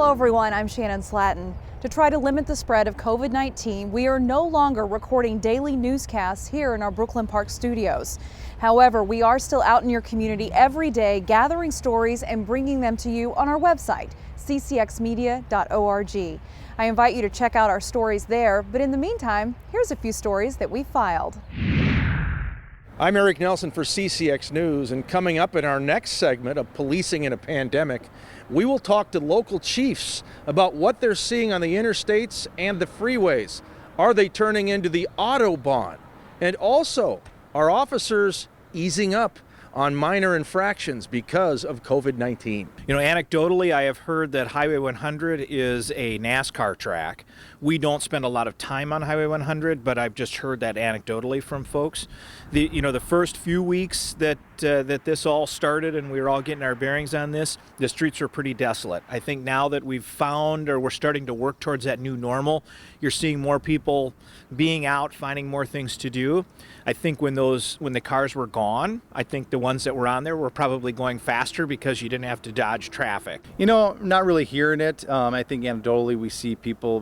Hello everyone, I'm Shannon Slatton. To try to limit the spread of COVID-19, we are no longer recording daily newscasts here in our Brooklyn Park studios. However, we are still out in your community every day gathering stories and bringing them to you on our website, ccxmedia.org. I invite you to check out our stories there, but in the meantime, here's a few stories that we filed. I'm Eric Nelson for CCX News, and coming up in our next segment of Policing in a Pandemic, we will talk to local chiefs about what they're seeing on the interstates and the freeways. Are they turning into the Autobahn? And also, are officers easing up on minor infractions because of COVID-19? You know, anecdotally, I have heard that Highway 100 is a NASCAR track. We don't spend a lot of time on Highway 100, but I've just heard that anecdotally from folks. The first few weeks that this all started and we were all getting our bearings on this, the streets were pretty desolate. I think now that we've found, or we're starting to work towards that new normal, you're seeing more people being out, finding more things to do. I think when the cars were gone, I think the ones that were on there were probably going faster because you didn't have to dodge traffic. You know, not really hearing it. I think anecdotally we see people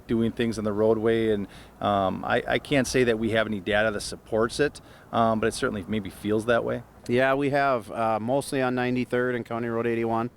doing things on the roadway, and I can't say that we have any data that supports it, but it certainly maybe feels that way. Yeah, we have mostly on 93rd and County Road 81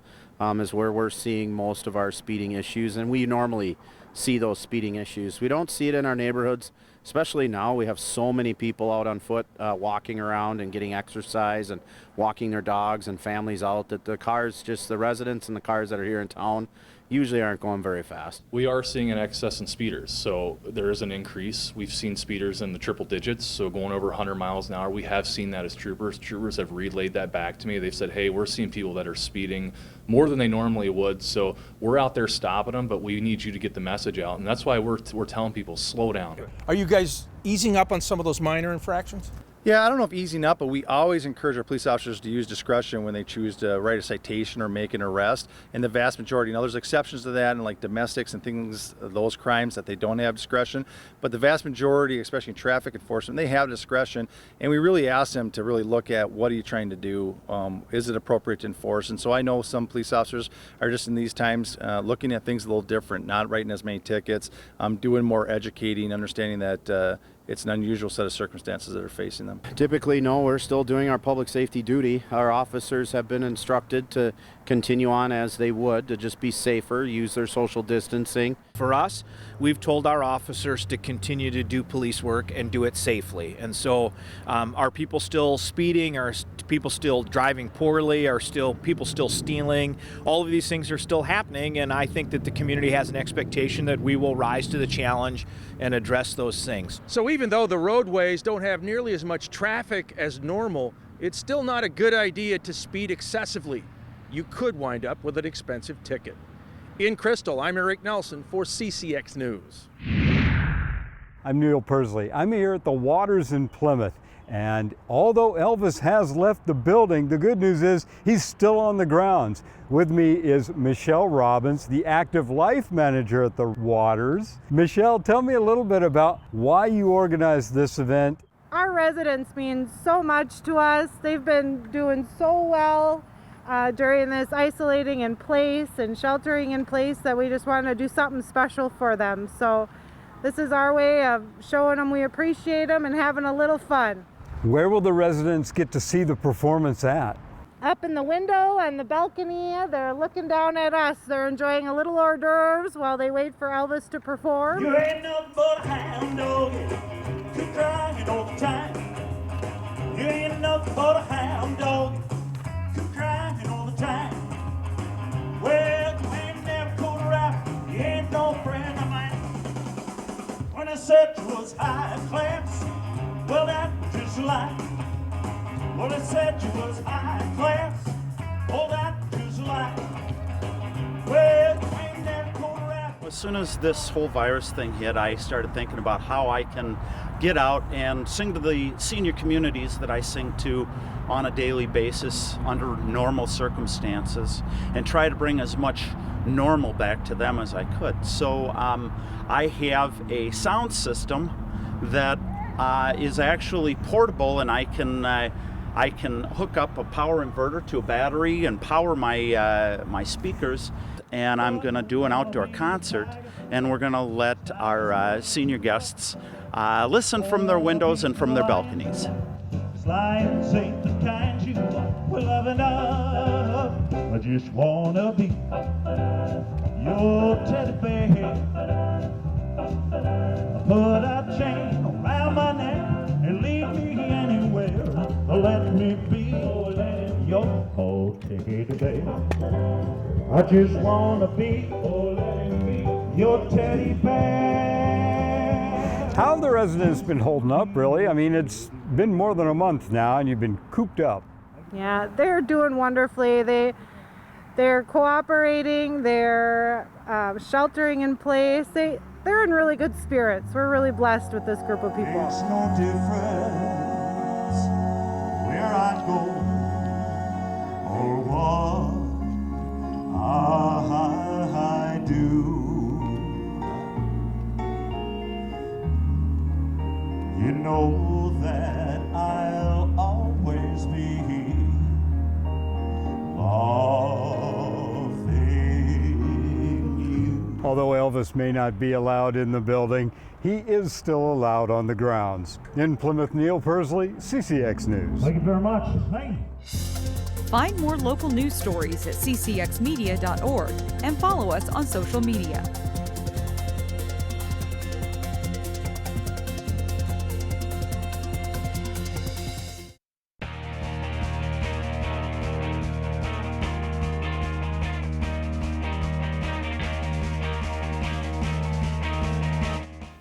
is where we're seeing most of our speeding issues, and we normally see those speeding issues. We don't see it in our neighborhoods, especially now. We have so many people out on foot walking around and getting exercise and walking their dogs and families out, that the cars, just the residents and the cars that are here in town, usually aren't going very fast. We are seeing an excess in speeders, so there is an increase. We've seen speeders in the triple digits, so going over 100 miles an hour. We have seen that as troopers. Troopers have relayed that back to me. They've said, hey, we're seeing people that are speeding more than they normally would, so we're out there stopping them, but we need you to get the message out, and that's why we're telling people, slow down. Are you guys easing up on some of those minor infractions? Yeah, I don't know if easing up, but we always encourage our police officers to use discretion when they choose to write a citation or make an arrest. And the vast majority, there's exceptions to that, and like domestics and things, those crimes that they don't have discretion. But the vast majority, especially in traffic enforcement, they have discretion. And we really ask them to really look at what are you trying to do? Is it appropriate to enforce? And so I know some police officers are just in these times looking at things a little different, not writing as many tickets, doing more educating, understanding that it's an unusual set of circumstances that are facing them. Typically, no, we're still doing our public safety duty. Our officers have been instructed to continue on as they would, to just be safer, use their social distancing. For us, we've told our officers to continue to do police work and do it safely. And so are people still speeding? Are people still driving poorly? Are people still stealing? All of these things are still happening, and I think that the community has an expectation that we will rise to the challenge and address those things. So even though the roadways don't have nearly as much traffic as normal, it's still not a good idea to speed excessively. You could wind up with an expensive ticket. In Crystal, I'm Eric Nelson for CCX News. I'm Neil Pursley. I'm here at the Waters in Plymouth. And although Elvis has left the building, the good news is he's still on the grounds. With me is Michelle Robbins, the active life manager at the Waters. Michelle, tell me a little bit about why you organized this event. Our residents mean so much to us. They've been doing so well during this isolating in place and sheltering in place that we just want to do something special for them. So this is our way of showing them we appreciate them and having a little fun. Where will the residents get to see the performance at? Up in the window on the balcony, they're looking down at us. They're enjoying a little hors d'oeuvres while they wait for Elvis to perform. You ain't nothing but a hound dog, keep crying all the time. You ain't nothing but a hound dog, keep crying all the time. Well, you ain't never caught a rap, you ain't no friend of mine. When I said you was high class, well that was just a lie. When I said you was high class, oh that was just a lie. Well, you ain't never caught a rap. As soon as this whole virus thing hit, I started thinking about how I can get out and sing to the senior communities that I sing to on a daily basis under normal circumstances and try to bring as much normal back to them as I could. So I have a sound system that is actually portable, and I can hook up a power inverter to a battery and power my speakers. and I'm going to do an outdoor concert, and we're going to let our senior guests listen from their windows and from their balconies. Slide Saint, the kind you will love enough. I just wanna be your teddy bear. Put a chain around my neck and leave me anywhere. Let me be your teddy bear. I just wanna be your teddy bear. How have the residents been holding up, really? I mean, it's been more than a month now and you've been cooped up. Yeah, they're doing wonderfully. They're cooperating, they're sheltering in place. They're in really good spirits. We're really blessed with this group of people. There's no difference where I go or what I do. You know that I'll always be loving you. Although Elvis may not be allowed in the building, he is still allowed on the grounds. In Plymouth, Neil Pursley, CCX News. Thank you very much. Thank you. Find more local news stories at ccxmedia.org and follow us on social media.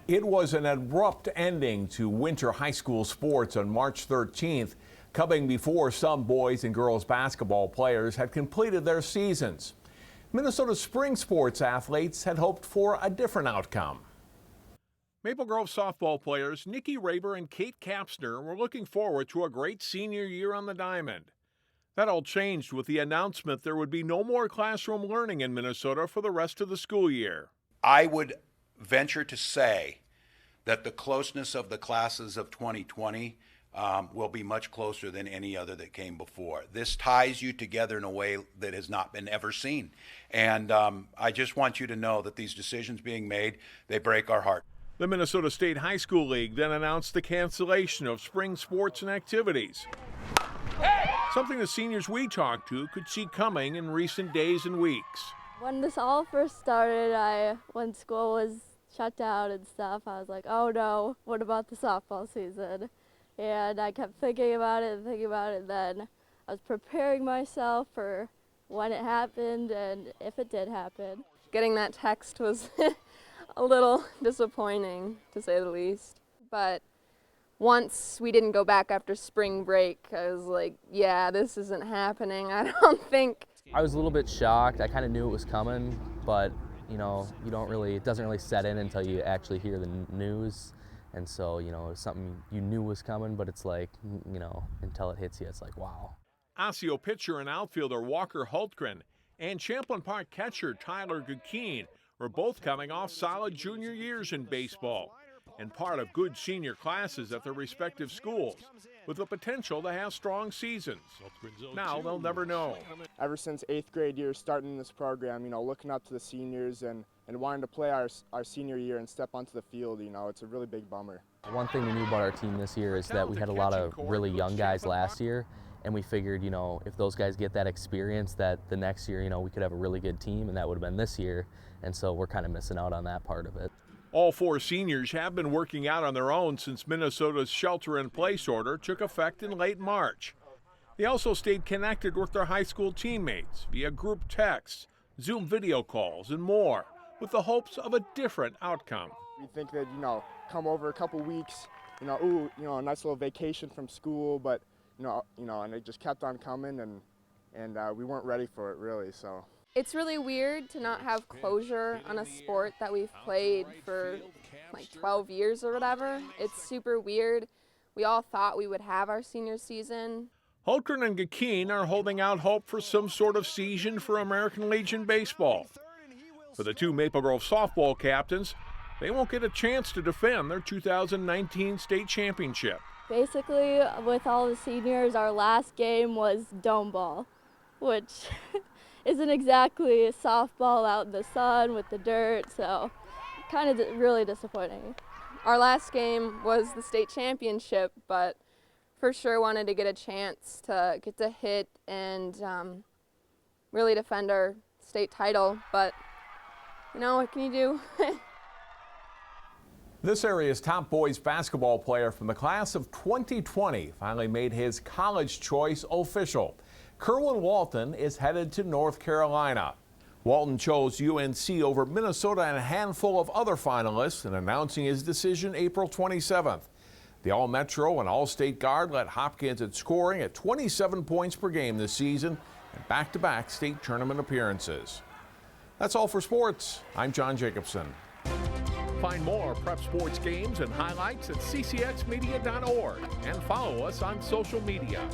It was an abrupt ending to winter high school sports on March 13th, coming before some boys and girls basketball players had completed their seasons. Minnesota spring sports athletes had hoped for a different outcome. Maple Grove softball players Nikki Raber and Kate Kapsner were looking forward to a great senior year on the diamond. That all changed with the announcement there would be no more classroom learning in Minnesota for the rest of the school year. I would venture to say that the closeness of the classes of 2020 will be much closer than any other that came before. This ties you together in a way that has not been ever seen. And I just want you to know that these decisions being made, they break our heart. The Minnesota State High School League then announced the cancellation of spring sports and activities. Something the seniors we talked to could see coming in recent days and weeks. When this all first started, when school was shut down and stuff, I was like, oh no, what about the softball season? And I kept thinking about it, and then I was preparing myself for when it happened and if it did happen. Getting that text was a little disappointing, to say the least. But once we didn't go back after spring break, I was like, yeah, this isn't happening, I don't think. I was a little bit shocked. I kind of knew it was coming, but you know, it doesn't really set in until you actually hear the news. And so, you know, it was something you knew was coming, but it's like, you know, until it hits you, it's like, wow. Osseo pitcher and outfielder Walker Hultgren and Champlain Park catcher Tyler Gukeen were both coming off solid junior years in baseball and part of good senior classes at their respective schools, with the potential to have strong seasons. Now they'll never know. Ever since 8th grade year, starting this program, you know, looking up to the seniors and wanting to play our senior year and step onto the field, you know, it's a really big bummer. One thing we knew about our team this year is that we had a lot of really young guys last year, and we figured, you know, if those guys get that experience, that the next year, you know, we could have a really good team, and that would have been this year, and so we're kind of missing out on that part of it. All four seniors have been working out on their own since Minnesota's shelter-in-place order took effect in late March. They also stayed connected with their high school teammates via group texts, Zoom video calls, and more, with the hopes of a different outcome. We think that, you know, come over a couple weeks, you know, ooh, you know, a nice little vacation from school, but, you know, and it just kept on coming, and we weren't ready for it, really, so. It's really weird to not have closure on a sport that we've played for like 12 years or whatever. It's super weird. We all thought we would have our senior season. Hultgren and Gukeen are holding out hope for some sort of season for American Legion baseball. For the two Maple Grove softball captains, they won't get a chance to defend their 2019 state championship. Basically, with all the seniors, our last game was dome ball, which isn't exactly a softball out in the sun with the dirt, so kind of really disappointing. Our last game was the state championship, but for sure wanted to get a chance to get to hit and really defend our state title, but you know, what can you do? This area's top boys basketball player from the class of 2020 finally made his college choice official. Kerwin Walton is headed to North Carolina. Walton chose UNC over Minnesota and a handful of other finalists in announcing his decision April 27th. The All-Metro and All-State guard led Hopkins at scoring at 27 points per game this season and back-to-back state tournament appearances. That's all for sports. I'm John Jacobson. Find more prep sports games and highlights at ccxmedia.org and follow us on social media.